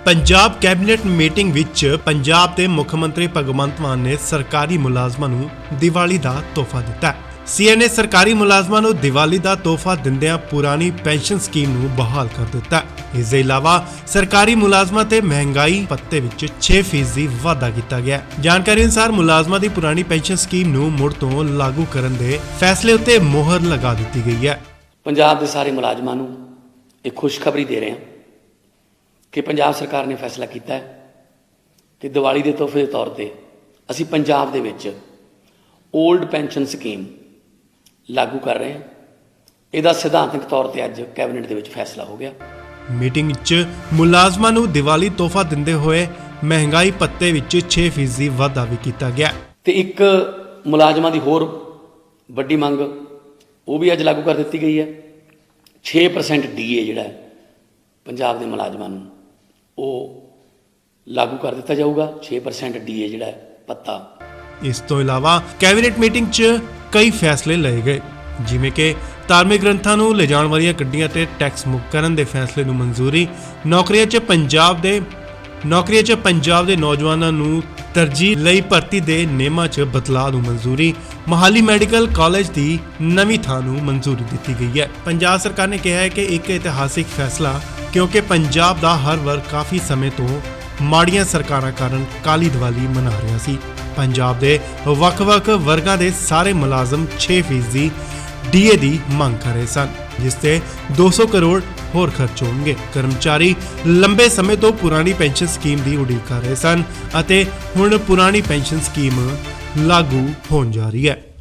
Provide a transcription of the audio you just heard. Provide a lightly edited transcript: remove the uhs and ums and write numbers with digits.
Punjab cabinet meeting विच पंजाब के मुख मंत्री भगवंत मान ने सरकारी मुलाजमां नूं दिवाली दा तोहफा दिता है। सीएम ने सरकारी मुलाजमां नूं दिवाली दा तोहफा दिंदिआं पुरानी पेंशन स्कीम नूं बहाल कर दिता है। इस दे इलावा सरकारी मुलाजमां ते महंगाई भत्ते विच 6% वाधा किया गया। जानकारी अनुसार मुलाजमां दी पुरानी पेंशन स्कीम नूं मुड़ तों लागू करन दे फैसले उत्ते मोहर लगा दी गई है। पंजाब के सारे मुलाजमां नूं एक खुशखबरी दे रहे हैं कि पंजाब सरकार ने फैसला किया है कि दिवाली के तोहफे के तौर पर असी पंजाब दे विच ओल्ड पेंशन स्कीम लागू कर रहे हैं। इसका सिद्धांतक तौर पर अज कैबिनेट के फैसला हो गया। मीटिंग च मुलाजमां नूं दिवाली तोहफा दिंदे होए महंगाई भत्ते विच 6% वाधा भी किया गया। तो एक मुलाजमां दी होर वड्डी मंग वो भी अज लागू कर दी गई है। 6% DA जिहड़ा है पंजाब के मुलाजमां नूं वो लागू कर दिता जाऊगा। 6% DA जिहड़ा है भत्ता। इस तो इलावा कैबिनेट मीटिंग च कई फैसले लए गए, जिवें कि धार्मिक ग्रंथां नूं ले जाण वालीआं गड्डियां ते टैक्स मुक्त करन दे फैसले नूं मंजूरी, नौकरियां च पंजाब दे नौजवानां नूं तरजीह लई भर्ती दे नियमां च बदलाव नूं मंजूरी, मोहाली मैडिकल कॉलेज दी नवीं थां नूं मंजूरी दित्ती गई है। पंजाब सरकार ने कहा है कि एक इतिहासिक फैसला क्योंकि पंजाब दा हर वर्ग काफ़ी समय तो माड़ियां सरकारां कारण काली दिवाली मना रहा सी। पंजाब दे वख-वख वर्गां दे सारे मुलाजम 6% DA दी मंग कर रहे सन, जिसते 200 करोड़ होर खर्च होंगे। कर्मचारी लंबे समय तो पुरानी पेंशन स्कीम की उड़ीक कर रहे सन अते हुण पुरानी पेंशन स्कीम लागू होण जा रही है।